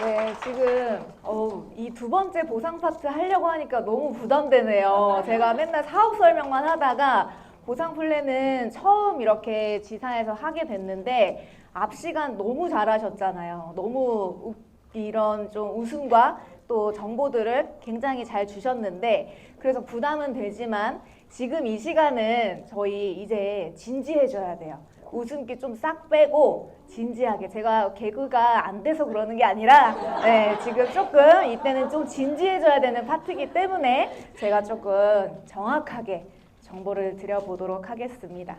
네, 지금 이 두 번째 보상 파트 하려고 하니까 너무 부담되네요. 제가 맨날 사업 설명만 하다가 보상 플랜은 처음 이렇게 지사에서 하게 됐는데 앞 시간 너무 잘하셨잖아요. 너무 이런 좀 웃음과 또 정보들을 굉장히 잘 주셨는데 그래서 부담은 되지만 지금 이 시간은 저희 이제 진지해져야 돼요. 웃음기 좀 싹 빼고 진지하게 제가 개그가 안 돼서 그러는 게 아니라 네, 지금 조금 이때는 좀 진지해져야 되는 파트이기 때문에 제가 조금 정확하게 정보를 드려보도록 하겠습니다.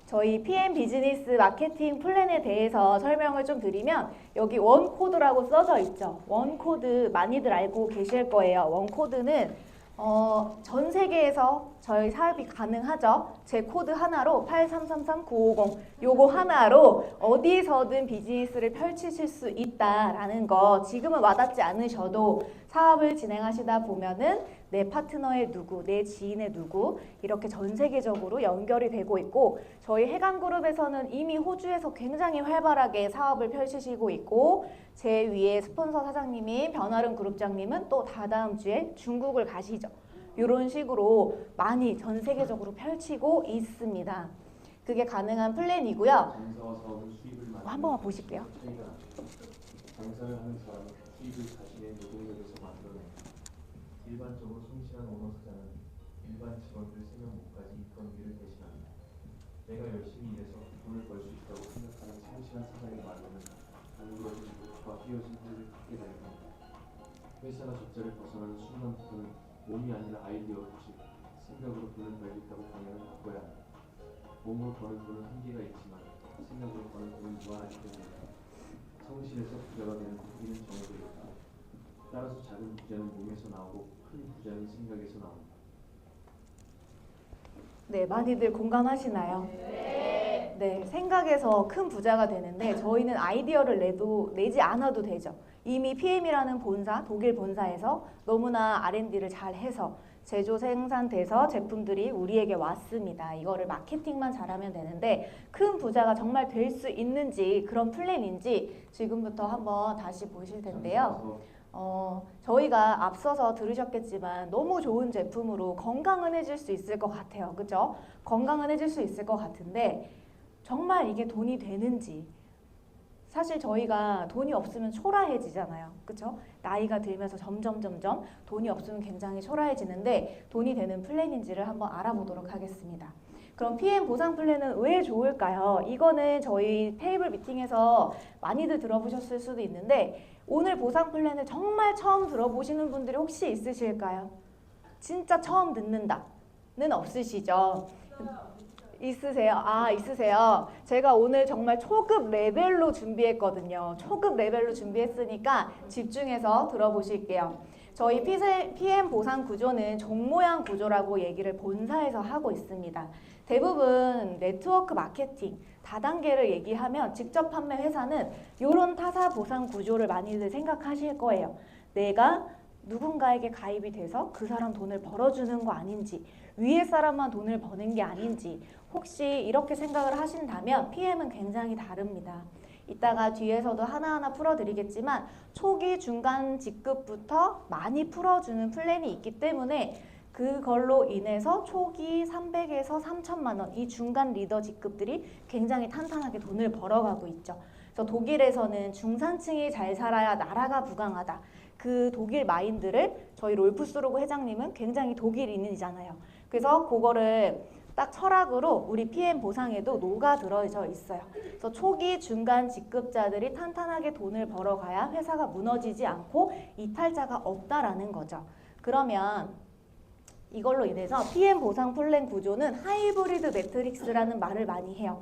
저희 PM 비즈니스 마케팅 플랜에 대해서 설명을 좀 드리면 여기 원코드라고 써져 있죠. 원코드 많이들 알고 계실 거예요. 원코드는 전 세계에서 저희 사업이 가능하죠. 제 코드 하나로 8333950 요거 하나로 어디서든 비즈니스를 펼치실 수 있다라는 거 지금은 와닿지 않으셔도 사업을 진행하시다 보면은 내 파트너의 누구, 내 지인의 누구 이렇게 전 세계적으로 연결이 되고 있고 저희 해강그룹에서는 이미 호주에서 굉장히 활발하게 사업을 펼치시고 있고 제 위에 스폰서 사장님이 변아름 그룹장님은 또 다다음 주에 중국을 가시죠. 이런 식으로 많이 전 세계적으로 펼치고 있습니다. 그게 가능한 플랜이고요. 장사와 사업은 수입을 많이 한 번만 보실게요. 장사를 하는 사람은 수입을 자신의 노동력에서 만들어내. 일반적으로 성실한 오너 사장은 일반 직원들 3명까지 입건비를 대신합니다. 내가 열심히 일해서 돈을 벌 수 있다고 생각하는 성실한 사장의 말로는 안그러진 목과 휘어진 혀를 갖게 될 겁니다. 회사나 적자를 벗어나는 순간부터는 몸이 아니라 아이디어로 즉 생각으로 돈을 벌겠다고 방향을 바꿔야 합니다. 몸으로 버는 돈은 한계가 있지만 생각으로 버는 돈은 무한하기 때문입니다. 성실해서 부자가 되는 크기는 정해져 있다. 따라서 작은 부자는 몸에서 나오고 큰 부자는 생각에서 나옵니다. 네, 많이들 공감하시나요? 네, 생각에서 큰 부자가 되는데 저희는 아이디어를 내지 않아도 되죠. 이미 PM이라는 본사, 독일 본사에서 너무나 R&D를 잘 해서 제조 생산돼서 제품들이 우리에게 왔습니다. 이거를 마케팅만 잘하면 되는데 큰 부자가 정말 될 수 있는지 그런 플랜인지 지금부터 한번 다시 보실 텐데요. 저희가 앞서서 들으셨겠지만 너무 좋은 제품으로 건강은 해줄 수 있을 것 같아요. 그죠? 건강은 해줄 수 있을 것 같은데 정말 이게 돈이 되는지 사실 저희가 돈이 없으면 초라해지잖아요. 그렇죠? 나이가 들면서 점점 돈이 없으면 굉장히 초라해지는데 돈이 되는 플랜인지를 한번 알아보도록 하겠습니다. 그럼 PM 보상 플랜은 왜 좋을까요? 이거는 저희 테이블 미팅에서 많이들 들어보셨을 수도 있는데 오늘 보상 플랜을 정말 처음 들어보시는 분들이 혹시 있으실까요? 진짜 처음 듣는다는 없으시죠? 있으세요? 아, 있으세요. 제가 오늘 정말 초급 레벨로 준비했거든요. 초급 레벨로 준비했으니까 집중해서 들어보실게요. 저희 PM 보상 구조는 종 모양 구조라고 얘기를 본사에서 하고 있습니다. 대부분 네트워크 마케팅, 다단계를 얘기하면 직접 판매 회사는 이런 타사 보상 구조를 많이들 생각하실 거예요. 내가 누군가에게 가입이 돼서 그 사람 돈을 벌어주는 거 아닌지 위에 사람만 돈을 버는 게 아닌지 혹시 이렇게 생각을 하신다면 PM은 굉장히 다릅니다. 이따가 뒤에서도 하나하나 풀어드리겠지만 초기 중간 직급부터 많이 풀어주는 플랜이 있기 때문에 그걸로 인해서 초기 300에서 3천만 원 이 중간 리더 직급들이 굉장히 탄탄하게 돈을 벌어가고 있죠. 그래서 독일에서는 중산층이 잘 살아야 나라가 부강하다. 그 독일 마인드를 저희 롤프스로그 회장님은 굉장히 독일인이잖아요. 그래서 그거를 딱 철학으로 우리 PM 보상에도 녹아 들어져 있어요. 그래서 초기 중간 직급자들이 탄탄하게 돈을 벌어가야 회사가 무너지지 않고 이탈자가 없다라는 거죠. 그러면 이걸로 인해서 PM 보상 플랜 구조는 하이브리드 매트릭스라는 말을 많이 해요.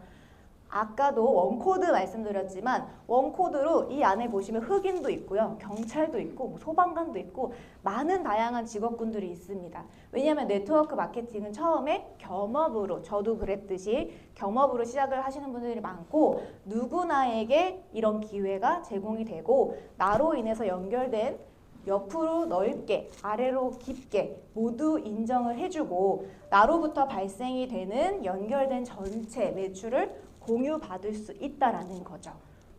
아까도 원코드 말씀드렸지만 원코드로 이 안에 보시면 흑인도 있고요. 경찰도 있고 소방관도 있고 많은 다양한 직업군들이 있습니다. 왜냐하면 네트워크 마케팅은 처음에 겸업으로 저도 그랬듯이 겸업으로 시작을 하시는 분들이 많고 누구나에게 이런 기회가 제공이 되고 나로 인해서 연결된 옆으로 넓게 아래로 깊게 모두 인정을 해주고 나로부터 발생이 되는 연결된 전체 매출을 공유받을 수 있다라는 거죠.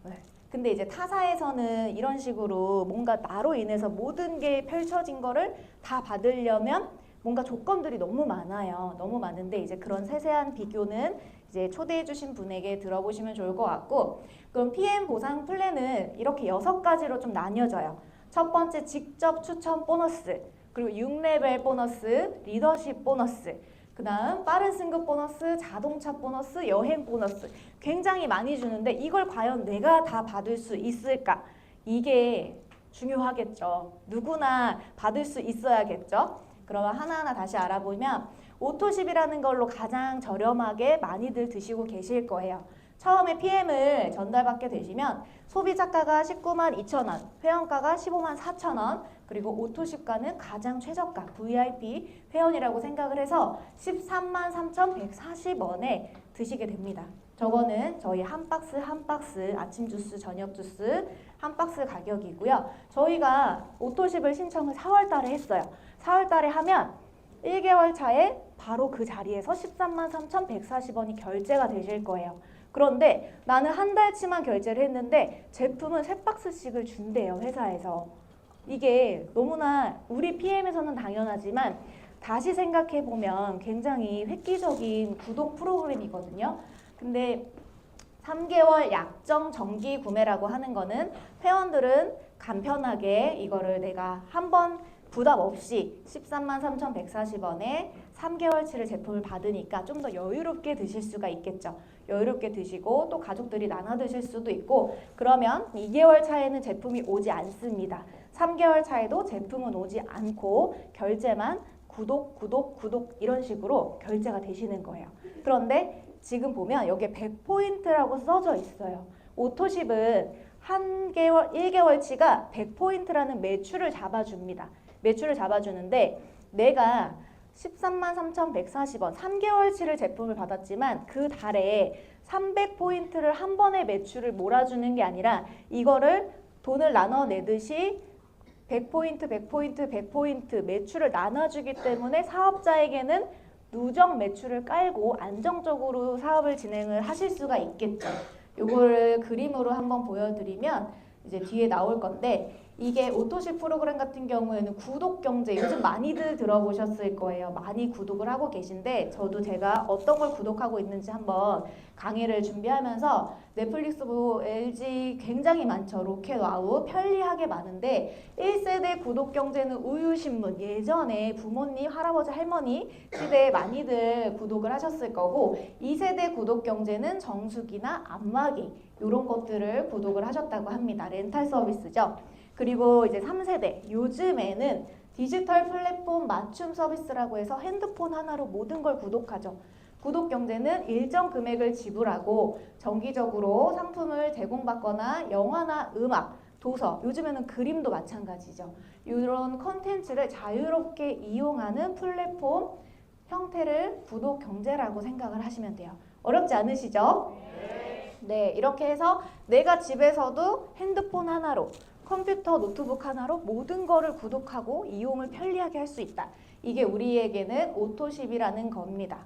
네. 근데 이제 타사에서는 이런 식으로 뭔가 나로 인해서 모든 게 펼쳐진 거를 다 받으려면 뭔가 조건들이 너무 많아요. 너무 많은데 이제 그런 세세한 비교는 이제 초대해 주신 분에게 들어보시면 좋을 것 같고, 그럼 PM 보상 플랜은 이렇게 6가지로 좀 나뉘어져요. 첫 번째 직접 추천 보너스, 그리고 6레벨 보너스, 리더십 보너스, 그 다음 빠른 승급 보너스, 자동차 보너스, 여행 보너스, 굉장히 많이 주는데 이걸 과연 내가 다 받을 수 있을까? 이게 중요하겠죠. 누구나 받을 수 있어야겠죠. 그러면 하나하나 다시 알아보면 오토십이라는 걸로 가장 저렴하게 많이들 드시고 계실 거예요. 처음에 PM을 전달받게 되시면 소비자가가 19만 2천 원, 회원가가 15만 4천 원, 그리고 오토십가는 가장 최저가 VIP 회원이라고 생각을 해서 13만 3,140원에 드시게 됩니다. 저거는 저희 한 박스 한 박스 아침 주스, 저녁 주스 한 박스 가격이고요. 저희가 오토십을 신청을 4월 달에 했어요. 4월 달에 하면 1개월 차에 바로 그 자리에서 13만 3,140원이 결제가 되실 거예요. 그런데 나는 한 달치만 결제를 했는데 제품은 3박스씩을 준대요, 회사에서. 이게 너무나 우리 PM에서는 당연하지만 다시 생각해보면 굉장히 획기적인 구독 프로그램이거든요. 근데 3개월 약정 정기 구매라고 하는 거는 회원들은 간편하게 이거를 내가 한번 부담 없이 13만 3,140원에 3개월치를 제품을 받으니까 좀 더 여유롭게 드실 수가 있겠죠. 여유롭게 드시고 또 가족들이 나눠 드실 수도 있고, 그러면 2개월 차에는 제품이 오지 않습니다. 3개월 차에도 제품은 오지 않고 결제만 구독 이런 식으로 결제가 되시는 거예요. 그런데 지금 보면 여기에 100포인트라고 써져 있어요. 오토십은 1개월치가 100포인트라는 매출을 잡아줍니다. 매출을 잡아주는데 내가 13만 3,140원 3개월치를 제품을 받았지만 그 달에 300포인트를 한 번에 매출을 몰아주는 게 아니라 이거를 돈을 나눠내듯이 100포인트, 100포인트, 100포인트 매출을 나눠주기 때문에 사업자에게는 누적 매출을 깔고 안정적으로 사업을 진행을 하실 수가 있겠죠. 요거를 그림으로 한번 보여드리면 이제 뒤에 나올 건데, 이게 오토십 프로그램 같은 경우에는 구독 경제 요즘 많이들 들어보셨을 거예요. 많이 구독을 하고 계신데 저도 제가 어떤 걸 구독하고 있는지 한번 강의를 준비하면서 넷플릭스, LG 굉장히 많죠. 로켓, 와우 편리하게 많은데 1세대 구독 경제는 우유신문, 예전에 부모님, 할아버지, 할머니 시대에 많이들 구독을 하셨을 거고, 2세대 구독 경제는 정수기나 안마기 이런 것들을 구독을 하셨다고 합니다. 렌탈 서비스죠. 그리고 이제 3세대, 요즘에는 디지털 플랫폼 맞춤 서비스라고 해서 핸드폰 하나로 모든 걸 구독하죠. 구독 경제는 일정 금액을 지불하고 정기적으로 상품을 제공받거나 영화나 음악, 도서, 요즘에는 그림도 마찬가지죠. 이런 컨텐츠를 자유롭게 이용하는 플랫폼 형태를 구독 경제라고 생각을 하시면 돼요. 어렵지 않으시죠? 네, 이렇게 해서 내가 집에서도 핸드폰 하나로, 컴퓨터, 노트북 하나로 모든 거를 구독하고 이용을 편리하게 할 수 있다. 이게 우리에게는 오토십이라는 겁니다.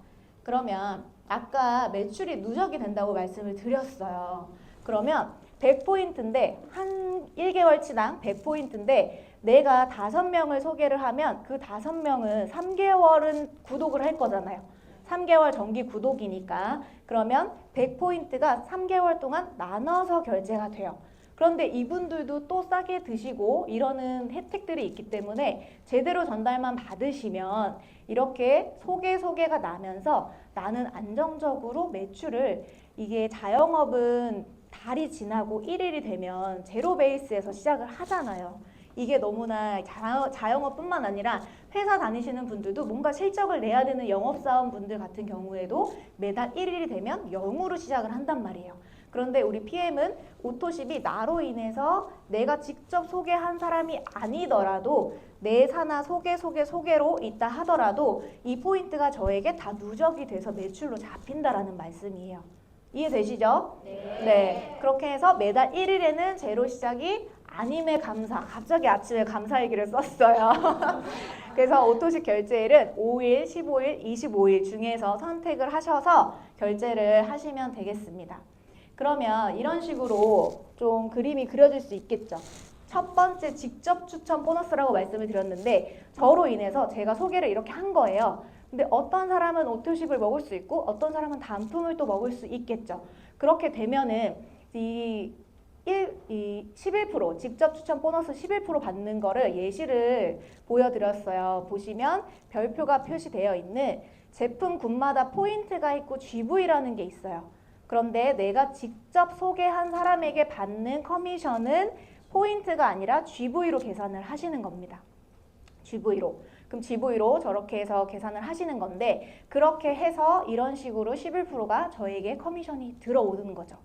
그러면 아까 매출이 누적이 된다고 말씀을 드렸어요. 그러면 100포인트인데 한 1개월치당 100포인트인데 내가 5명을 소개를 하면 그 5명은 3개월은 구독을 할 거잖아요. 3개월 정기 구독이니까. 그러면 100포인트가 3개월 동안 나눠서 결제가 돼요. 그런데 이분들도 또 싸게 드시고 이러는 혜택들이 있기 때문에 제대로 전달만 받으시면 이렇게 소개가 나면서 나는 안정적으로 매출을, 이게 자영업은 달이 지나고 1일이 되면 제로 베이스에서 시작을 하잖아요. 이게 너무나 자영업뿐만 아니라 회사 다니시는 분들도 뭔가 실적을 내야 되는 영업사원분들 같은 경우에도 매달 1일이 되면 0으로 시작을 한단 말이에요. 그런데 우리 PM은 오토십이 나로 인해서 내가 직접 소개한 사람이 아니더라도 내 사나 소개로 있다 하더라도 이 포인트가 저에게 다 누적이 돼서 매출로 잡힌다라는 말씀이에요. 이해되시죠? 네. 그렇게 해서 매달 1일에는 제로 시작이 아님의 감사, 갑자기 아침에 감사일기를 썼어요. 그래서 오토십 결제일은 5일, 15일, 25일 중에서 선택을 하셔서 결제를 하시면 되겠습니다. 그러면 이런 식으로 좀 그림이 그려질 수 있겠죠. 첫 번째 직접 추천 보너스라고 말씀을 드렸는데 저로 인해서 제가 소개를 이렇게 한 거예요. 근데 어떤 사람은 오토십을 먹을 수 있고 어떤 사람은 단품을 또 먹을 수 있겠죠. 그렇게 되면은 이 11% 직접 추천 보너스 11% 받는 거를 예시를 보여드렸어요. 보시면 별표가 표시되어 있는 제품 군마다 포인트가 있고 GV라는 게 있어요. 그런데 내가 직접 소개한 사람에게 받는 커미션은 포인트가 아니라 GV로 계산을 하시는 겁니다. GV로. 그럼 GV로 저렇게 해서 계산을 하시는 건데 그렇게 해서 이런 식으로 11%가 저에게 커미션이 들어오는 거죠.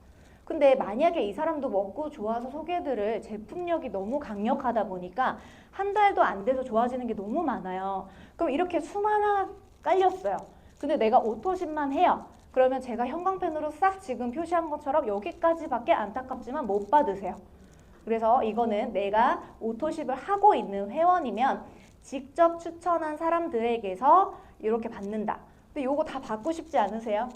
근데 만약에 이 사람도 먹고 좋아서 소개해드릴 제품력이 너무 강력하다 보니까 한 달도 안 돼서 좋아지는 게 너무 많아요. 그럼 이렇게 수많아 깔렸어요. 근데 내가 오토십만 해요. 그러면 제가 형광펜으로 싹 지금 표시한 것처럼 여기까지밖에 안타깝지만 못 받으세요. 그래서 이거는 내가 오토십을 하고 있는 회원이면 직접 추천한 사람들에게서 이렇게 받는다. 근데 요거 다 받고 싶지 않으세요?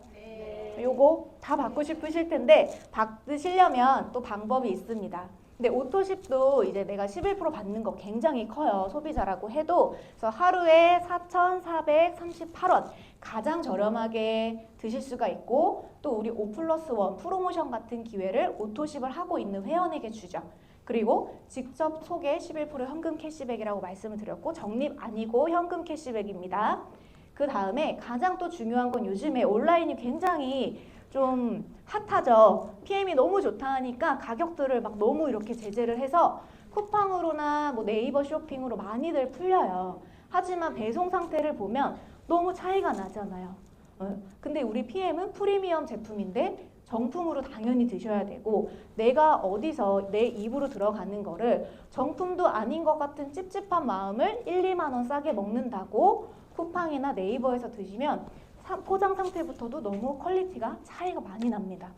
요거 다 받고 싶으실 텐데 받으시려면 또 방법이 있습니다. 근데 오토십도 이제 내가 11% 받는 거 굉장히 커요. 소비자라고 해도. 그래서 하루에 4,438원 가장 저렴하게 드실 수가 있고 또 우리 5+1 프로모션 같은 기회를 오토십을 하고 있는 회원에게 주죠. 그리고 직접 소개 11% 현금 캐시백이라고 말씀을 드렸고 적립 아니고 현금 캐시백입니다. 그 다음에 가장 또 중요한 건 요즘에 온라인이 굉장히 좀 핫하죠. PM이 너무 좋다 하니까 가격들을 막 너무 이렇게 제재를 해서 쿠팡으로나 뭐 네이버 쇼핑으로 많이들 풀려요. 하지만 배송 상태를 보면 너무 차이가 나잖아요. 근데 우리 PM은 프리미엄 제품인데 정품으로 당연히 드셔야 되고 내가 어디서 내 입으로 들어가는 거를 정품도 아닌 것 같은 찝찝한 마음을 1, 2만 원 싸게 먹는다고 쿠팡이나 네이버에서 드시면 포장 상태부터도 너무 퀄리티가 차이가 많이 납니다.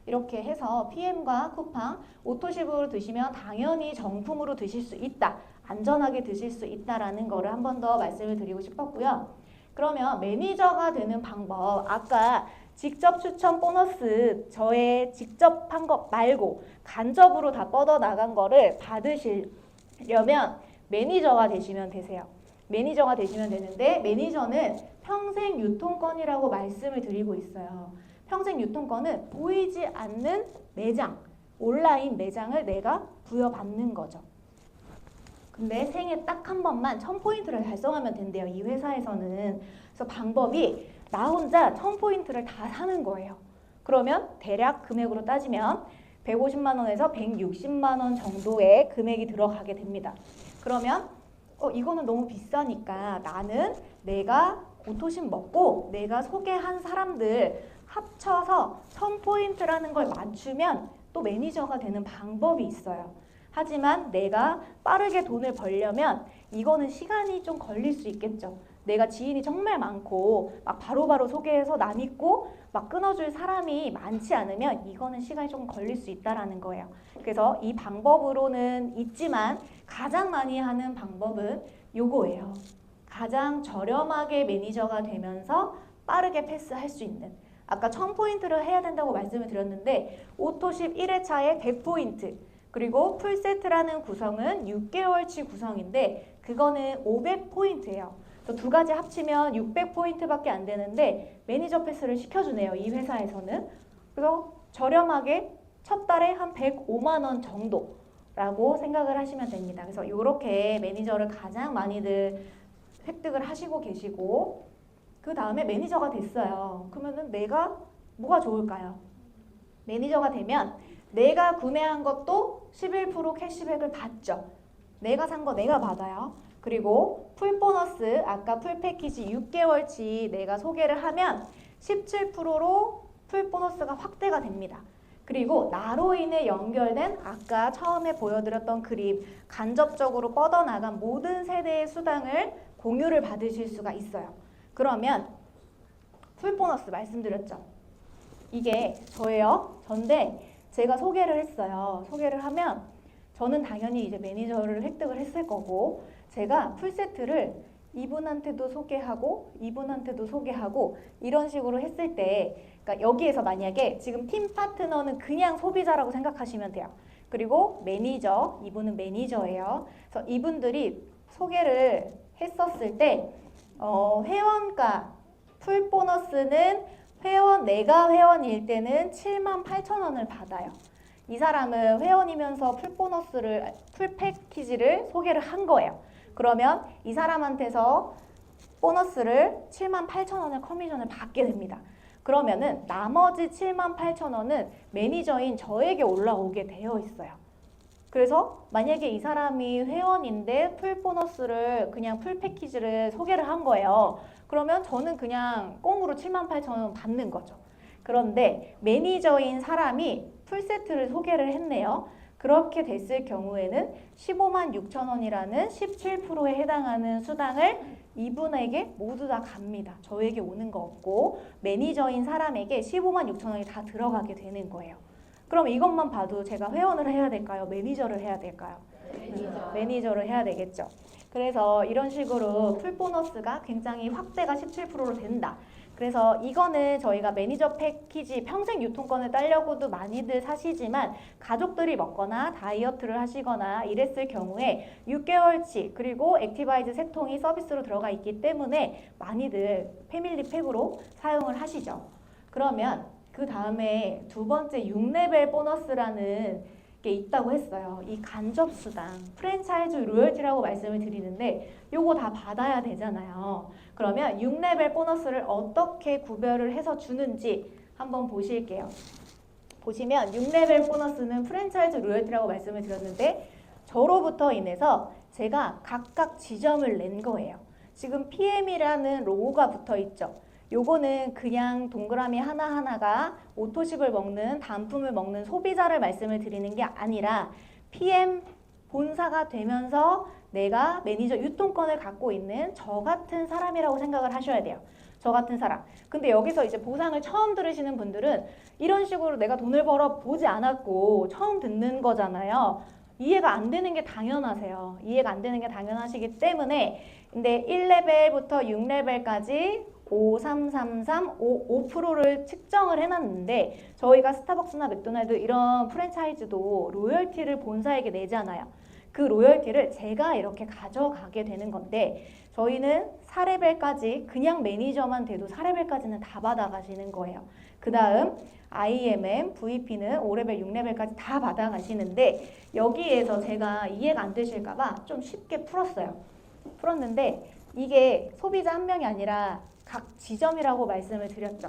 이렇게 해서 PM과 쿠팡 오토십으로 드시면 당연히 정품으로 드실 수 있다. 안전하게 드실 수 있다라는 거를 한 번 더 말씀을 드리고 싶었고요. 그러면 매니저가 되는 방법 아까 직접 추천 보너스 저의 직접 한 것 말고 간접으로 다 뻗어나간 거를 받으시려면 매니저가 되시면 되세요. 매니저가 되시면 되는데 매니저는 평생 유통권이라고 말씀을 드리고 있어요. 평생 유통권은 보이지 않는 매장, 온라인 매장을 내가 부여받는 거죠. 근데 생애 딱 한 번만 1000포인트를 달성하면 된대요. 이 회사에서는. 그래서 방법이 나 혼자 1000포인트를 다 사는 거예요. 그러면 대략 금액으로 따지면 150만 원에서 160만 원 정도의 금액이 들어가게 됩니다. 그러면 이거는 너무 비싸니까 나는 내가 오토십 먹고 내가 소개한 사람들 합쳐서 1000포인트라는 걸 맞추면 또 매니저가 되는 방법이 있어요. 하지만 내가 빠르게 돈을 벌려면 이거는 시간이 좀 걸릴 수 있겠죠. 내가 지인이 정말 많고 막 바로바로 소개해서 나 믿고 막 끊어줄 사람이 많지 않으면 이거는 시간이 좀 걸릴 수 있다라는 거예요. 그래서 이 방법으로는 있지만 가장 많이 하는 방법은 요거예요. 가장 저렴하게 매니저가 되면서 빠르게 패스할 수 있는 아까 1000포인트를 해야 된다고 말씀을 드렸는데 오토십 1회차에 100포인트 그리고 풀세트라는 구성은 6개월치 구성인데 그거는 500포인트예요. 두 가지 합치면 600포인트밖에 안 되는데 매니저 패스를 시켜주네요. 이 회사에서는. 그래서 저렴하게 첫 달에 한 105만 원 정도라고 생각을 하시면 됩니다. 그래서 이렇게 매니저를 가장 많이들 획득을 하시고 계시고 그 다음에 매니저가 됐어요. 그러면은 내가 뭐가 좋을까요? 매니저가 되면 내가 구매한 것도 11% 캐시백을 받죠. 내가 산 거 내가 받아요. 그리고 풀 보너스 아까 풀 패키지 6개월치 내가 소개를 하면 17%로 풀 보너스가 확대가 됩니다. 그리고 나로 인해 연결된 아까 처음에 보여드렸던 그림 간접적으로 뻗어나간 모든 세대의 수당을 공유를 받으실 수가 있어요. 그러면 풀 보너스 말씀드렸죠. 이게 저예요. 전데 제가 소개를 했어요. 소개를 하면 저는 당연히 이제 매니저를 획득을 했을 거고 제가 풀세트를 이분한테도 소개하고 이분한테도 소개하고 이런 식으로 했을 때 그러니까 여기에서 만약에 지금 팀 파트너는 그냥 소비자라고 생각하시면 돼요. 그리고 매니저, 이분은 매니저예요. 그래서 이분들이 소개를 했었을 때 회원가 풀 보너스는 내가 회원일 때는 78,000원을 받아요. 이 사람은 회원이면서 풀 패키지를 소개를 한 거예요. 그러면 이 사람한테서 보너스를 78,000원의 커미션을 받게 됩니다. 그러면은 나머지 78,000원은 매니저인 저에게 올라오게 되어 있어요. 그래서 만약에 이 사람이 회원인데 풀 보너스를 그냥 풀 패키지를 소개를 한 거예요. 그러면 저는 그냥 꽁으로 78,000원 받는 거죠. 그런데 매니저인 사람이 풀 세트를 소개를 했네요. 그렇게 됐을 경우에는 15만 6천 원이라는 17%에 해당하는 수당을 이분에게 모두 다 갑니다. 저에게 오는 거 없고 매니저인 사람에게 15만 6천 원이 다 들어가게 되는 거예요. 그럼 이것만 봐도 제가 회원을 해야 될까요? 매니저를 해야 될까요? 매니저를 해야 되겠죠. 그래서 이런 식으로 풀 보너스가 굉장히 확대가 17%로 된다. 그래서 이거는 저희가 매니저 패키지 평생 유통권을 따려고도 많이들 사시지만 가족들이 먹거나 다이어트를 하시거나 이랬을 경우에 6개월치 그리고 액티바이즈 3통이 서비스로 들어가 있기 때문에 많이들 패밀리 팩으로 사용을 하시죠. 그러면 그 다음에 두 번째 6레벨 보너스라는 게 있다고 했어요. 이 간접수당, 프랜차이즈 로열티라고 말씀을 드리는데 요거 다 받아야 되잖아요. 그러면 6레벨 보너스를 어떻게 구별을 해서 주는지 한번 보실게요. 보시면 6레벨 보너스는 프랜차이즈 로열티라고 말씀을 드렸는데 저로부터 인해서 제가 각각 지점을 낸 거예요. 지금 PM이라는 로고가 붙어 있죠. 요거는 그냥 동그라미 하나하나가 오토식을 먹는 단품을 먹는 소비자를 말씀을 드리는 게 아니라 PM 본사가 되면서 내가 매니저 유통권을 갖고 있는 저 같은 사람이라고 생각을 하셔야 돼요. 저 같은 사람. 근데 여기서 이제 보상을 처음 들으시는 분들은 이런 식으로 내가 돈을 벌어 보지 않았고 처음 듣는 거잖아요. 이해가 안 되는 게 당연하세요. 이해가 안 되는 게 당연하시기 때문에 근데 1레벨부터 6레벨까지 5, 3, 3, 3, 5%를 측정을 해놨는데 저희가 스타벅스나 맥도날드 이런 프랜차이즈도 로열티를 본사에게 내잖아요. 그 로열티를 제가 이렇게 가져가게 되는 건데 저희는 4레벨까지 그냥 매니저만 돼도 4레벨까지는 다 받아가시는 거예요. 그 다음 IMM, VP는 5레벨, 6레벨까지 다 받아가시는데 여기에서 제가 이해가 안 되실까봐 좀 쉽게 풀었는데 이게 소비자 한 명이 아니라 각 지점이라고 말씀을 드렸죠.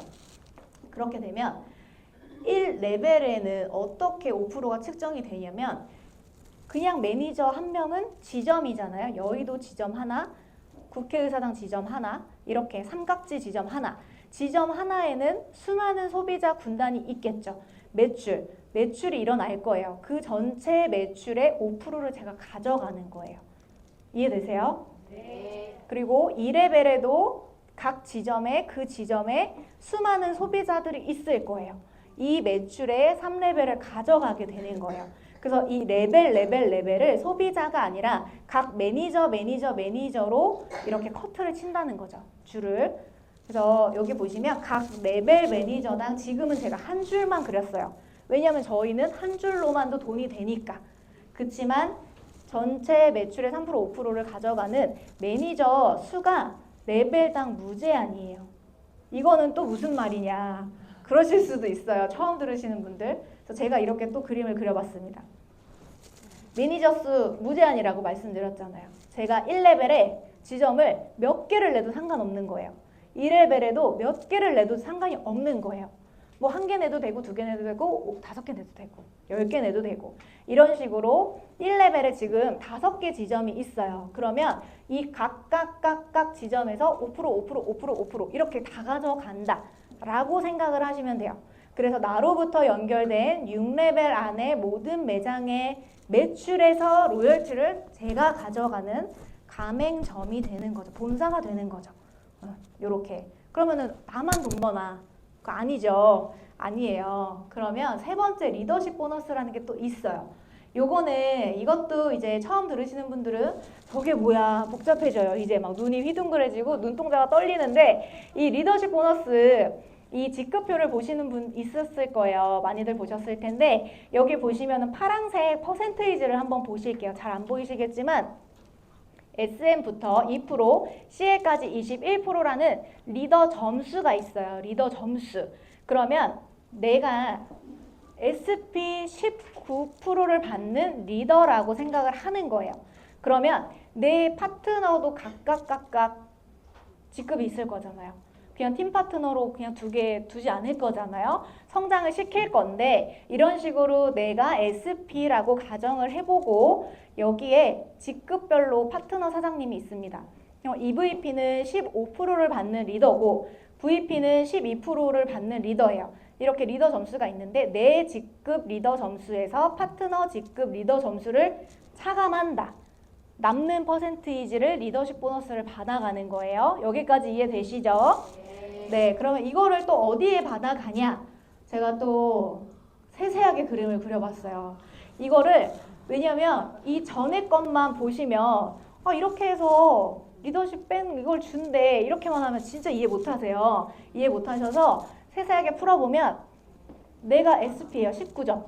그렇게 되면 1레벨에는 어떻게 5%가 측정이 되냐면 그냥 매니저 한 명은 지점이잖아요. 여의도 지점 하나, 국회의사당 지점 하나, 이렇게 삼각지 지점 하나. 지점 하나에는 수많은 소비자 군단이 있겠죠. 매출이 일어날 거예요. 그 전체 매출의 5%를 제가 가져가는 거예요. 이해되세요? 네. 그리고 2레벨에도 각 지점에 그 지점에 수많은 소비자들이 있을 거예요. 이 매출의 3레벨을 가져가게 되는 거예요. 그래서 이 레벨을 소비자가 아니라 각 매니저로 이렇게 커트를 친다는 거죠. 줄을. 그래서 여기 보시면 각 레벨 매니저당 지금은 제가 한 줄만 그렸어요. 왜냐하면 저희는 한 줄로만도 돈이 되니까. 그렇지만 전체 매출의 3%, 5%를 가져가는 매니저 수가 레벨당 무제한이에요. 이거는 또 무슨 말이냐 그러실 수도 있어요. 처음 들으시는 분들. 그래서 제가 이렇게 또 그림을 그려봤습니다. 매니저 수 무제한이라고 말씀드렸잖아요. 제가 1레벨에 지점을 몇 개를 내도 상관없는 거예요. 2레벨에도 몇 개를 내도 상관이 없는 거예요. 뭐 1개 내도 되고 2개 내도 되고 5개 내도 되고 10개 내도 되고 이런 식으로 1레벨에 지금 5개 지점이 있어요. 그러면 이 각각 지점에서 5% 이렇게 다 가져간다 라고 생각을 하시면 돼요. 그래서 나로부터 연결된 6레벨 안에 모든 매장의 매출에서 로열티를 제가 가져가는 가맹점이 되는 거죠. 본사가 되는 거죠. 요렇게. 그러면은 나만 돈 버나? 그거 아니죠. 아니에요. 그러면 세 번째 리더십 보너스라는 게 또 있어요. 이것도 이제 처음 들으시는 분들은 저게 뭐야 복잡해져요. 이제 막 눈이 휘둥그레지고 눈동자가 떨리는데 이 리더십 보너스 이 직급표를 보시는 분 있었을 거예요. 많이들 보셨을 텐데 여기 보시면은 파란색 퍼센테이지를 한번 보실게요. 잘 안 보이시겠지만 SM부터 2%, CL까지 21%라는 리더 점수가 있어요. 리더 점수. 그러면 내가 SP 19%를 받는 리더라고 생각을 하는 거예요. 그러면 내 파트너도 각각 직급이 있을 거잖아요. 그냥 팀 파트너로 그냥 두 개 두지 않을 거잖아요. 성장을 시킬 건데 이런 식으로 내가 SP라고 가정을 해보고 여기에 직급별로 파트너 사장님이 있습니다. EVP는 15%를 받는 리더고 VP는 12%를 받는 리더예요. 이렇게 리더 점수가 있는데 내 직급 리더 점수에서 파트너 직급 리더 점수를 차감한다. 남는 퍼센테이지를 리더십 보너스를 받아가는 거예요. 여기까지 이해되시죠? 네, 그러면 이거를 또 어디에 받아가냐? 제가 또 세세하게 그림을 그려봤어요. 이거를 왜냐면 이 전에 것만 보시면 이렇게 해서 리더십 뺀 이걸 준대 이렇게만 하면 진짜 이해 못하세요. 이해 못하셔서 세세하게 풀어보면 내가 SP예요. 19점.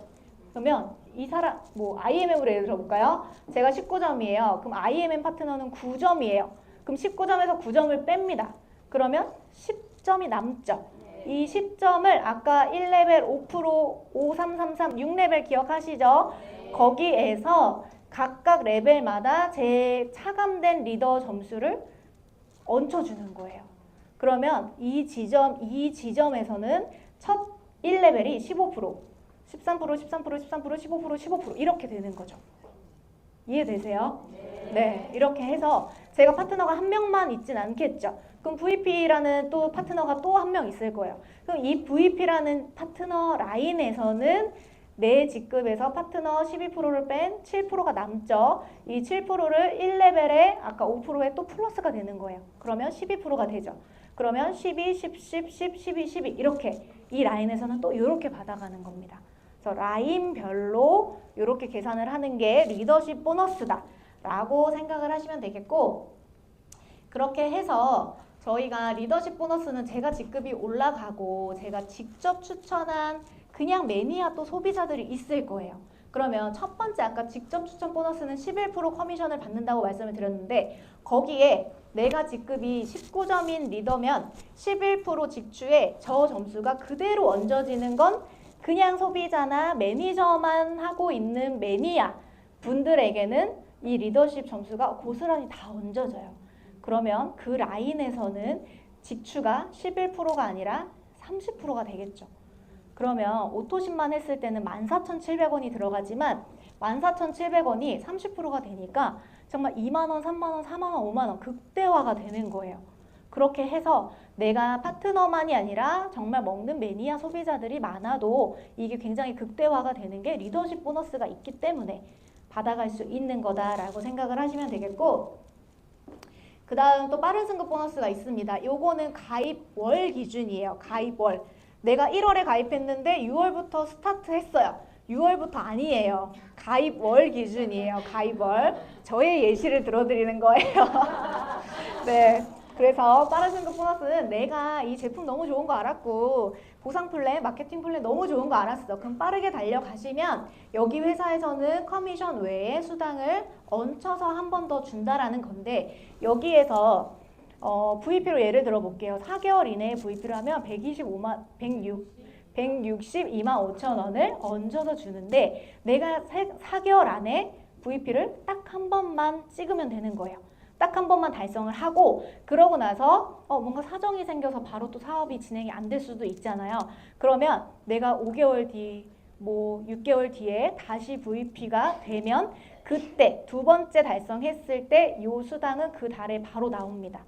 그러면 이 사람 뭐 IMM으로 예를 들어볼까요? 제가 19점이에요. 그럼 IMM 파트너는 9점이에요. 그럼 19점에서 9점을 뺍니다. 그러면 10점이 남죠. 이 10점을 아까 1레벨 5%, 5333, 6레벨 기억하시죠? 거기에서 각각 레벨마다 제 차감된 리더 점수를 얹혀주는 거예요. 그러면 이 지점에서는 첫 1레벨이 15%, 13%, 13%, 13%, 15%, 15% 이렇게 되는 거죠. 이해되세요? 네, 이렇게 해서 제가 파트너가 한 명만 있진 않겠죠. 그럼 VP라는 또 파트너가 또 한 명 있을 거예요. 그럼 이 VP라는 파트너 라인에서는 내 직급에서 파트너 12%를 뺀 7%가 남죠. 이 7%를 1레벨에 아까 5%에 또 플러스가 되는 거예요. 그러면 12%가 되죠. 그러면 12, 10, 10, 10, 12, 12 이렇게 이 라인에서는 또 이렇게 받아가는 겁니다. 그래서 라인별로 이렇게 계산을 하는 게 리더십 보너스다 라고 생각을 하시면 되겠고 그렇게 해서 저희가 리더십 보너스는 제가 직급이 올라가고 제가 직접 추천한 그냥 매니아 또 소비자들이 있을 거예요. 그러면 첫 번째 아까 직접 추천 보너스는 11% 커미션을 받는다고 말씀을 드렸는데 거기에 내가 직급이 19점인 리더면 11% 직추에 저 점수가 그대로 얹어지는 건 그냥 소비자나 매니저만 하고 있는 매니아 분들에게는 이 리더십 점수가 고스란히 다 얹어져요. 그러면 그 라인에서는 직추가 11%가 아니라 30%가 되겠죠. 그러면 오토십만 했을 때는 14,700원이 들어가지만 14,700원이 30%가 되니까 정말 2만원, 3만원, 4만원, 5만원 극대화가 되는 거예요. 그렇게 해서 내가 파트너만이 아니라 정말 먹는 매니아 소비자들이 많아도 이게 굉장히 극대화가 되는 게 리더십 보너스가 있기 때문에 받아갈 수 있는 거다라고 생각을 하시면 되겠고 그 다음 또 빠른 승급 보너스가 있습니다. 요거는 가입월 기준이에요. 가입월. 내가 1월에 가입했는데 6월부터 스타트했어요. 6월부터 아니에요. 가입월 기준이에요. 가입월. 저의 예시를 들어드리는 거예요. 네. 그래서 빠른 승급 보너스는 내가 이 제품 너무 좋은 거 알았고 보상 플랜, 마케팅 플랜 너무 좋은 거 알았어. 그럼 빠르게 달려가시면 여기 회사에서는 커미션 외에 수당을 얹혀서 한 번 더 준다라는 건데 여기에서 VP로 예를 들어 볼게요. 4개월 이내에 VP를 하면 162만 5천 원을 얹어서 주는데 내가 4개월 안에 VP를 딱 한 번만 찍으면 되는 거예요. 딱 한 번만 달성을 하고 그러고 나서 뭔가 사정이 생겨서 바로 또 사업이 진행이 안 될 수도 있잖아요. 그러면 내가 5개월 뒤, 뭐 6개월 뒤에 다시 VP가 되면 그때 두 번째 달성했을 때 요 수당은 그 달에 바로 나옵니다.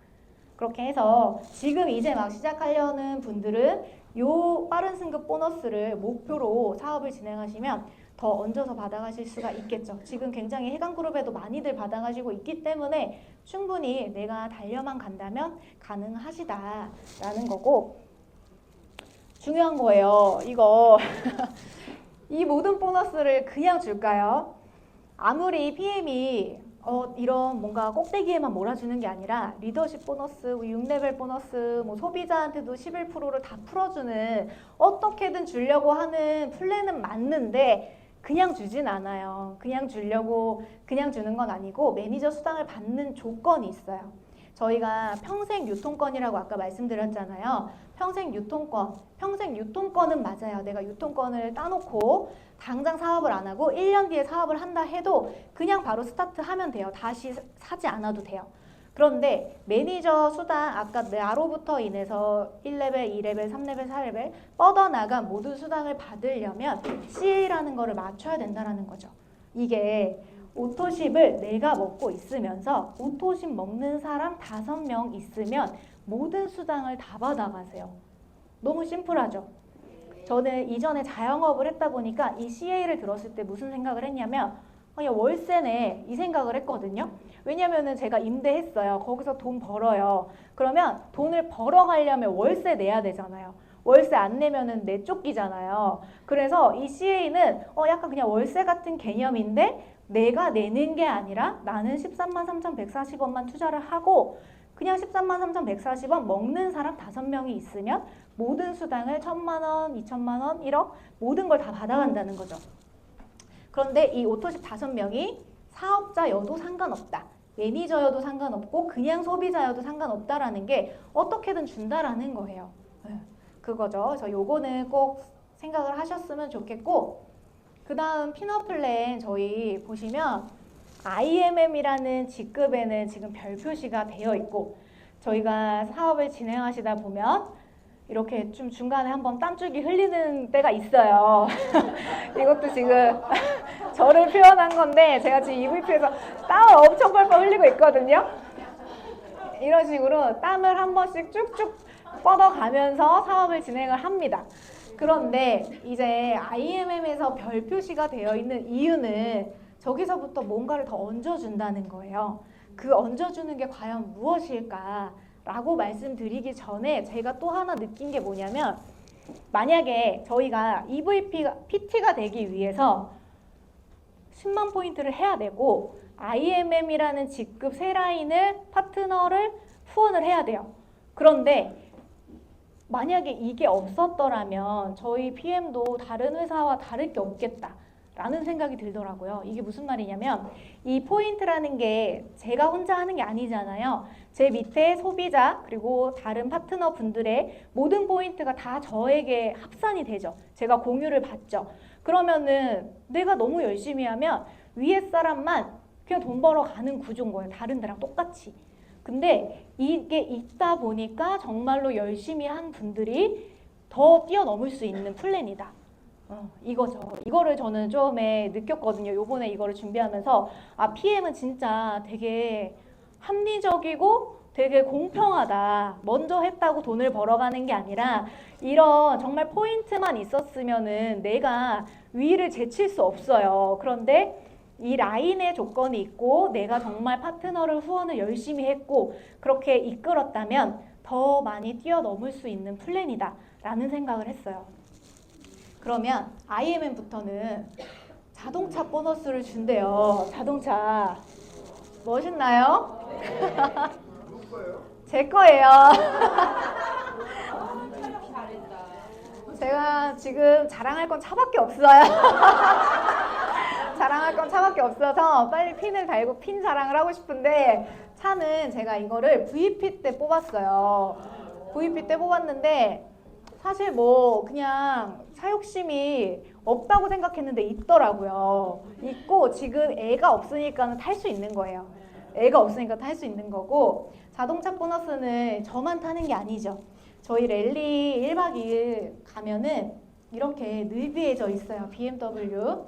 그렇게 해서 지금 이제 막 시작하려는 분들은 요 빠른 승급 보너스를 목표로 사업을 진행하시면 더 얹어서 받아가실 수가 있겠죠. 지금 굉장히 해강그룹에도 많이들 받아가시고 있기 때문에 충분히 내가 달려만 간다면 가능하시다라는 거고 중요한 거예요. 이거 이 모든 보너스를 그냥 줄까요? 아무리 PM이 이런 뭔가 꼭대기에만 몰아주는 게 아니라 리더십 보너스, 6레벨 보너스, 뭐 소비자한테도 11%를 다 풀어주는 어떻게든 주려고 하는 플랜은 맞는데 그냥 주진 않아요. 그냥 주려고 그냥 주는 건 아니고 매니저 수당을 받는 조건이 있어요. 저희가 평생 유통권이라고 아까 말씀드렸잖아요. 평생 유통권은 맞아요. 내가 유통권을 따놓고 당장 사업을 안 하고 1년 뒤에 사업을 한다 해도 그냥 바로 스타트하면 돼요. 다시 사지 않아도 돼요. 그런데 매니저 수당 아까 나로부터 인해서 1레벨, 2레벨, 3레벨, 4레벨 뻗어나간 모든 수당을 받으려면 CA라는 거를 맞춰야 된다는 거죠. 이게 오토십을 내가 먹고 있으면서 오토십 먹는 사람 5명 있으면 모든 수당을 다 받아가세요. 너무 심플하죠? 저는 이전에 자영업을 했다 보니까 이 CA를 들었을 때 무슨 생각을 했냐면 야 월세네 이 생각을 했거든요. 왜냐면은 제가 임대했어요. 거기서 돈 벌어요. 그러면 돈을 벌어가려면 월세 내야 되잖아요. 월세 안 내면은 내쫓기잖아요. 그래서 이 CA는 약간 그냥 월세 같은 개념인데 내가 내는 게 아니라 나는 13만 3,140원만 투자를 하고 그냥 13만 3,140원 먹는 사람 5명이 있으면 모든 수당을 1,000만 원, 2,000만 원, 1억 모든 걸 다 받아간다는 거죠. 그런데 이 오토십 5명이 사업자여도 상관없다. 매니저여도 상관없고 그냥 소비자여도 상관없다라는 게 어떻게든 준다라는 거예요. 그거죠. 그래서 요거는 꼭 생각을 하셨으면 좋겠고 그 다음 피넛 플랜 저희 보시면 IMM이라는 직급에는 지금 별 표시가 되어 있고 저희가 사업을 진행하시다 보면 이렇게 좀 중간에 한번 땀줄기 흘리는 때가 있어요. 이것도 지금 저를 표현한 건데 제가 지금 EVP에서 땀을 엄청 뻘뻘 흘리고 있거든요. 이런 식으로 땀을 한 번씩 쭉쭉 뻗어가면서 사업을 진행을 합니다. 그런데 이제 IMM에서 별 표시가 되어 있는 이유는 저기서부터 뭔가를 더 얹어준다는 거예요. 그 얹어주는 게 과연 무엇일까? 라고 말씀드리기 전에 제가 또 하나 느낀 게 뭐냐면 만약에 저희가 PT가 되기 위해서 10만 포인트를 해야 되고 IMM이라는 직급 세 라인을 파트너를 후원을 해야 돼요. 그런데 만약에 이게 없었더라면 저희 PM도 다른 회사와 다를 게 없겠다 라는 생각이 들더라고요. 이게 무슨 말이냐면 이 포인트라는 게 제가 혼자 하는 게 아니잖아요. 제 밑에 소비자 그리고 다른 파트너 분들의 모든 포인트가 다 저에게 합산이 되죠. 제가 공유를 받죠. 그러면은 내가 너무 열심히 하면 위에 사람만 그냥 돈 벌어 가는 구조인 거예요. 다른 데랑 똑같이. 근데 이게 있다 보니까 정말로 열심히 한 분들이 더 뛰어넘을 수 있는 플랜이다. 이거죠. 이거를 저는 처음에 느꼈거든요. 요번에 이거를 준비하면서 PM은 진짜 되게 합리적이고 되게 공평하다. 먼저 했다고 돈을 벌어가는 게 아니라 이런 정말 포인트만 있었으면은 내가 위를 제칠 수 없어요. 그런데 이 라인의 조건이 있고 내가 정말 파트너를 후원을 열심히 했고 그렇게 이끌었다면 더 많이 뛰어넘을 수 있는 플랜이다 라는 생각을 했어요. 그러면 IMM부터는 자동차 보너스를 준대요. 자동차 멋있나요? 제 거예요. 제가 지금 자랑할 건 차밖에 없어요. 자랑할 건 차밖에 없어서 빨리 핀을 달고 핀 자랑을 하고 싶은데 차는 제가 이거를 VP 때 뽑았어요. VP 때 뽑았는데 사실 뭐 그냥 차욕심이 없다고 생각했는데 있더라고요. 있고 지금 애가 없으니까 탈 수 있는 거예요. 애가 없으니까 탈 수 있는 거고 자동차 보너스는 저만 타는 게 아니죠. 저희 랠리 1박 2일 가면은 이렇게 늘비해져 있어요. BMW.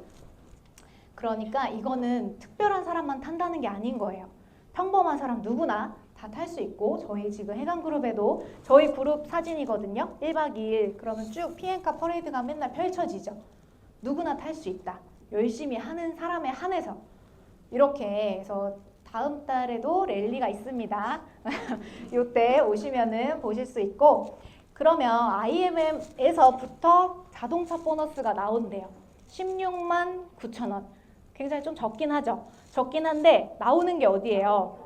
그러니까 이거는 특별한 사람만 탄다는 게 아닌 거예요. 평범한 사람 누구나 다 탈 수 있고 저희 지금 해강그룹에도 저희 그룹 사진이거든요. 1박 2일 그러면 쭉 PM카 퍼레이드가 맨날 펼쳐지죠. 누구나 탈 수 있다. 열심히 하는 사람에 한해서 이렇게 해서 다음 달에도 랠리가 있습니다. 이때 오시면은 보실 수 있고 그러면 IMM에서부터 자동차 보너스가 나온대요. 16만 9천 원. 굉장히 좀 적긴 하죠. 적긴 한데 나오는 게 어디예요?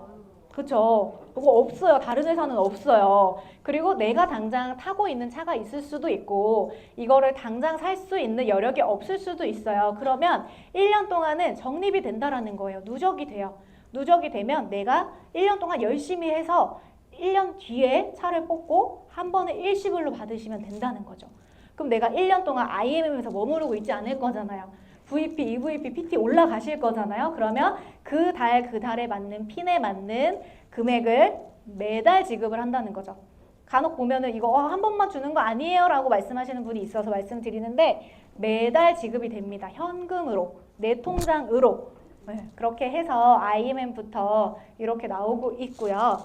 그쵸? 그거 없어요. 다른 회사는 없어요. 그리고 내가 당장 타고 있는 차가 있을 수도 있고 이거를 당장 살 수 있는 여력이 없을 수도 있어요. 그러면 1년 동안은 적립이 된다라는 거예요. 누적이 돼요. 누적이 되면 내가 1년 동안 열심히 해서 1년 뒤에 차를 뽑고 한 번에 일시불로 받으시면 된다는 거죠. 그럼 내가 1년 동안 IMM에서 머무르고 있지 않을 거잖아요. VP, EVP, PT 올라가실 거잖아요. 그러면 그 달에 맞는 핀에 맞는 금액을 매달 지급을 한다는 거죠. 간혹 보면은 이거 한 번만 주는 거 아니에요 라고 말씀하시는 분이 있어서 말씀드리는데 매달 지급이 됩니다. 현금으로, 내 통장으로. 네, 그렇게 해서 IMM부터 이렇게 나오고 있고요.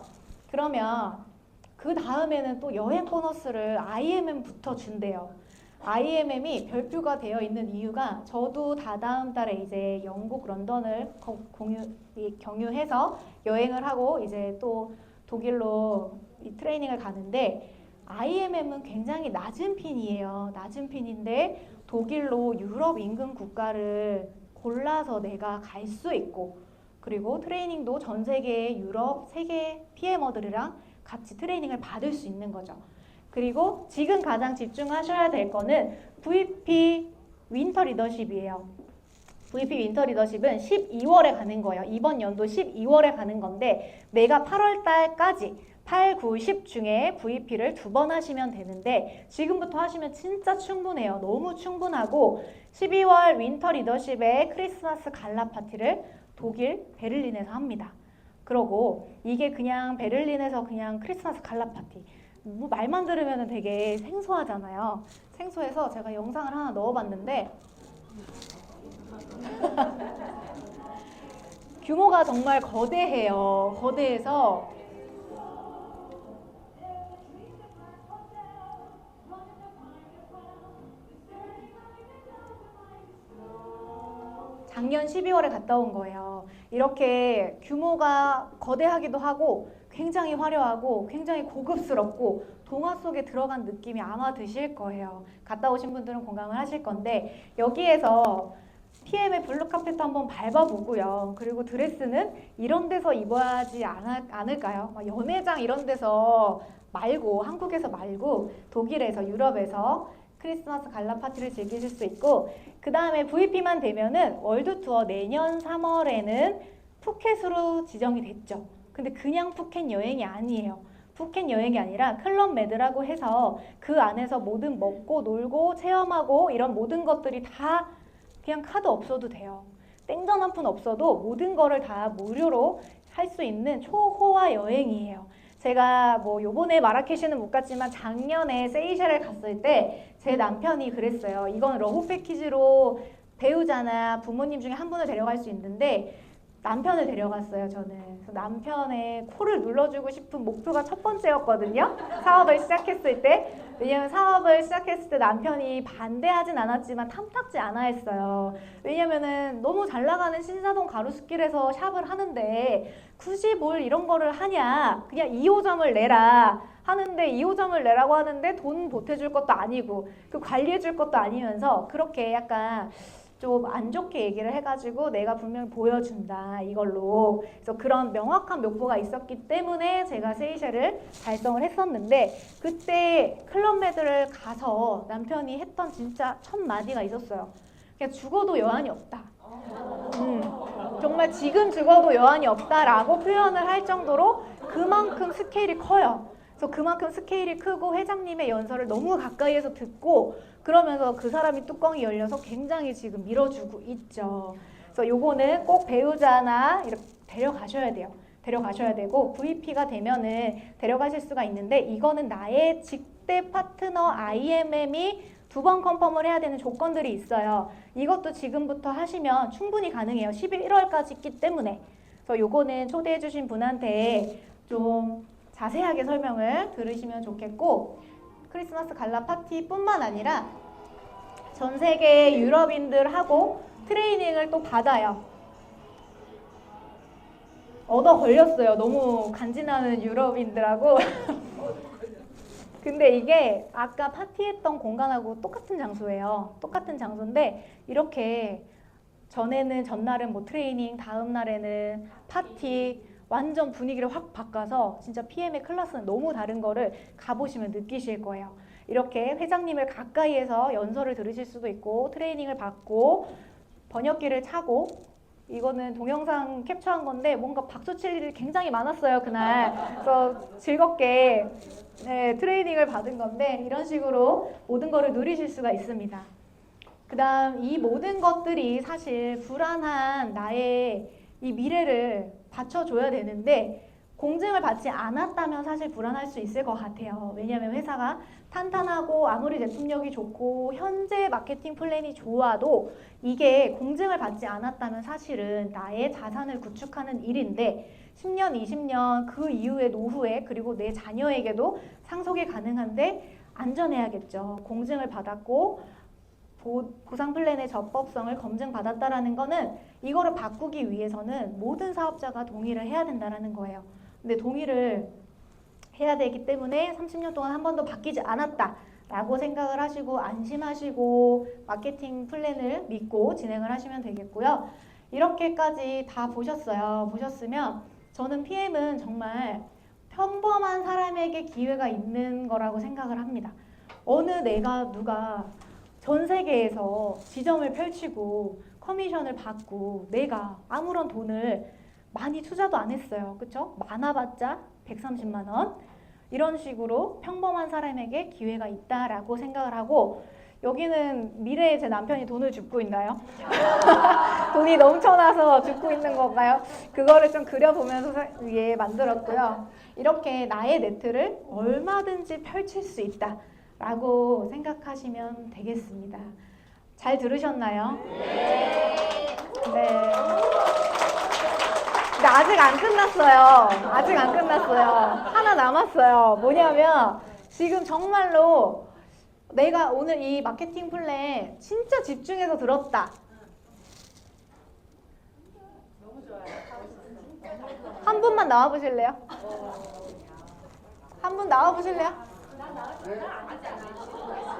그러면 그 다음에는 또 여행 보너스를 IMM부터 준대요. IMM이 별표가 되어 있는 이유가 저도 다다음 달에 이제 영국 런던을 경유해서 여행을 하고 이제 또 독일로 이 트레이닝을 가는데 IMM은 굉장히 낮은 핀이에요. 낮은 핀인데 독일로 유럽 인근 국가를 골라서 내가 갈 수 있고 그리고 트레이닝도 전 세계의 유럽 세계 PM어들이랑 같이 트레이닝을 받을 수 있는 거죠. 그리고 지금 가장 집중하셔야 될 거는 VP 윈터 리더십이에요. VP 윈터 리더십은 12월에 가는 거예요. 이번 연도 12월에 가는 건데 내가 8월 달까지 8, 9, 10 중에 VP를 2번 하시면 되는데 지금부터 하시면 진짜 충분해요. 너무 충분하고 12월 윈터 리더십의 크리스마스 갈라 파티를 독일 베를린에서 합니다. 그러고 이게 그냥 베를린에서 그냥 크리스마스 갈라 파티 뭐 말만 들으면 되게 생소하잖아요. 생소해서 제가 영상을 하나 넣어봤는데 규모가 정말 거대해요. 거대해서 작년 12월에 갔다 온 거예요. 이렇게 규모가 거대하기도 하고 굉장히 화려하고 굉장히 고급스럽고 동화 속에 들어간 느낌이 아마 드실 거예요. 갔다 오신 분들은 공감을 하실 건데 여기에서 PM의 블루카펫도 한번 밟아보고요. 그리고 드레스는 이런 데서 입어야 하지 않을까요? 연회장 이런 데서 말고 한국에서 말고 독일에서 유럽에서 크리스마스 갈라 파티를 즐기실 수 있고 그 다음에 VP만 되면은 월드 투어 내년 3월에는 푸켓으로 지정이 됐죠. 근데 그냥 푸켓 여행이 아니에요. 푸켓 여행이 아니라 클럽 메드라고 해서 그 안에서 모든 먹고 놀고 체험하고 이런 모든 것들이 다 그냥 카드 없어도 돼요. 땡전 한 푼 없어도 모든 거를 다 무료로 할 수 있는 초호화 여행이에요. 제가 뭐 요번에 마라케시는 못 갔지만 작년에 세이셸을 갔을 때 제 남편이 그랬어요. 이건 러브 패키지로 배우자나 부모님 중에 한 분을 데려갈 수 있는데 남편을 데려갔어요, 저는. 그래서 남편의 코를 눌러주고 싶은 목표가 첫 번째였거든요. 사업을 시작했을 때. 왜냐면 사업을 시작했을 때 남편이 반대하진 않았지만 탐탁지 않아 했어요. 왜냐면은 너무 잘 나가는 신사동 가로수길에서 샵을 하는데 굳이 뭘 이런 거를 하냐. 그냥 2호점을 내라. 하는데 2호점을 내라고 하는데 돈 보태줄 것도 아니고 그 관리해줄 것도 아니면서 그렇게 약간 좀 안 좋게 얘기를 해가지고 내가 분명히 보여준다 이걸로. 그래서 그런 명확한 묘포가 있었기 때문에 제가 세이셸을 달성을 했었는데 그때 클럽메드를 가서 남편이 했던 진짜 첫 마디가 있었어요. 그냥 죽어도 여한이 없다. 정말 지금 죽어도 여한이 없다라고 표현을 할 정도로 그만큼 스케일이 커요. 그래서 그만큼 스케일이 크고 회장님의 연설을 너무 가까이에서 듣고 그러면서 그 사람이 뚜껑이 열려서 굉장히 지금 밀어주고 있죠. 그래서 요거는 꼭 배우자나 이렇게 데려가셔야 돼요. 데려가셔야 되고 VP가 되면은 데려가실 수가 있는데 이거는 나의 직대 파트너 IMM이 2번 컨펌을 해야 되는 조건들이 있어요. 이것도 지금부터 하시면 충분히 가능해요. 11월까지 있기 때문에. 그래서 요거는 초대해 주신 분한테 좀 자세하게 설명을 들으시면 좋겠고 크리스마스 갈라 파티뿐만 아니라 전 세계 유럽인들하고 트레이닝을 또 받아요. 얻어 걸렸어요. 너무 간지나는 유럽인들하고 근데 이게 아까 파티했던 공간하고 똑같은 장소예요. 똑같은 장소인데 이렇게 전에는 전날은 뭐 트레이닝, 다음 날에는 파티, 완전 분위기를 확 바꿔서 진짜 PM의 클래스는 너무 다른 거를 가보시면 느끼실 거예요. 이렇게 회장님을 가까이에서 연설을 들으실 수도 있고 트레이닝을 받고 번역기를 차고, 이거는 동영상 캡처한 건데 뭔가 박수 칠 일이 굉장히 많았어요 그날. 그래서 즐겁게 트레이닝을 받은 건데 이런 식으로 모든 거를 누리실 수가 있습니다. 그 다음 이 모든 것들이 사실 불안한 나의 이 미래를 받쳐줘야 되는데 공증을 받지 않았다면 사실 불안할 수 있을 것 같아요. 왜냐하면 회사가 탄탄하고 아무리 제품력이 좋고 현재 마케팅 플랜이 좋아도 이게 공증을 받지 않았다면 사실은 나의 자산을 구축하는 일인데 10년, 20년 그 이후의 노후에 그리고 내 자녀에게도 상속이 가능한데 안전해야겠죠. 공증을 받았고 보상 플랜의 적법성을 검증받았다라는 거는 이거를 바꾸기 위해서는 모든 사업자가 동의를 해야 된다라는 거예요. 근데 동의를 해야 되기 때문에 30년 동안 한 번도 바뀌지 않았다라고 생각을 하시고 안심하시고 마케팅 플랜을 믿고 진행을 하시면 되겠고요. 이렇게까지 다 보셨어요. 보셨으면 저는 PM은 정말 평범한 사람에게 기회가 있는 거라고 생각을 합니다. 어느 누가 전 세계에서 지점을 펼치고 커미션을 받고 내가 아무런 돈을 많이 투자도 안 했어요. 그쵸? 많아봤자 130만 원. 이런 식으로 평범한 사람에게 기회가 있다라고 생각을 하고, 여기는 미래에 제 남편이 돈을 줍고 있나요? 돈이 넘쳐나서 줍고 있는 건가요? 그거를 좀 그려보면서 위에 만들었고요. 이렇게 나의 네트를 얼마든지 펼칠 수 있다 라고 생각하시면 되겠습니다. 잘 들으셨나요? 네. 근데 아직 안 끝났어요. 아직 안 끝났어요. 하나 남았어요. 뭐냐면 지금 정말로 내가 오늘 이 마케팅 플랜 진짜 집중해서 들었다. 너무 좋아요. 한 분만 나와 보실래요? 한 분 나와 보실래요?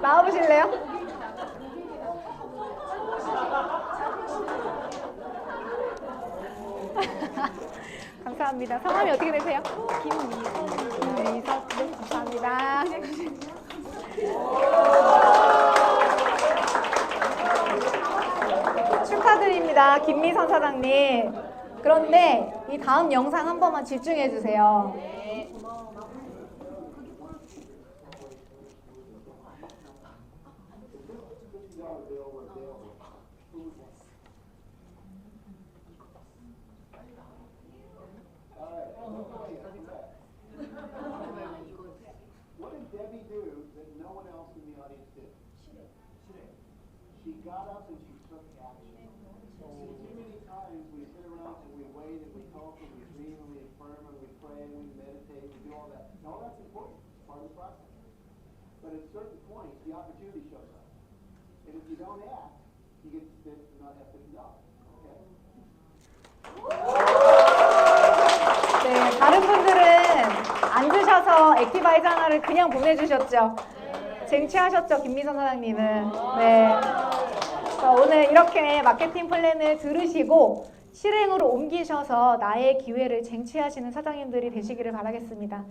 나와 보실래요? 감사합니다. 성함이 어떻게 되세요? 김미석. 네, 감사합니다. 축하드립니다, 김미선 사장님. 그런데 이 다음 영상 한 번만 집중해 주세요. What did Debbie do that no one else in the audience did? She got up and she took action. Too many times we sit around and we wait and we hope and we dream and we affirm and we pray and we meditate and we do all that. And all that's important. It's part of the process. But at certain points, the opportunity shows up. And if you don't act, you get to sit and not have $50. Okay? 네, 다른 분들은 앉으셔서 액티바이저 하나를 그냥 보내주셨죠? 쟁취하셨죠, 김미선 사장님은? 네. 오늘 이렇게 마케팅 플랜을 들으시고 실행으로 옮기셔서 나의 기회를 쟁취하시는 사장님들이 되시기를 바라겠습니다.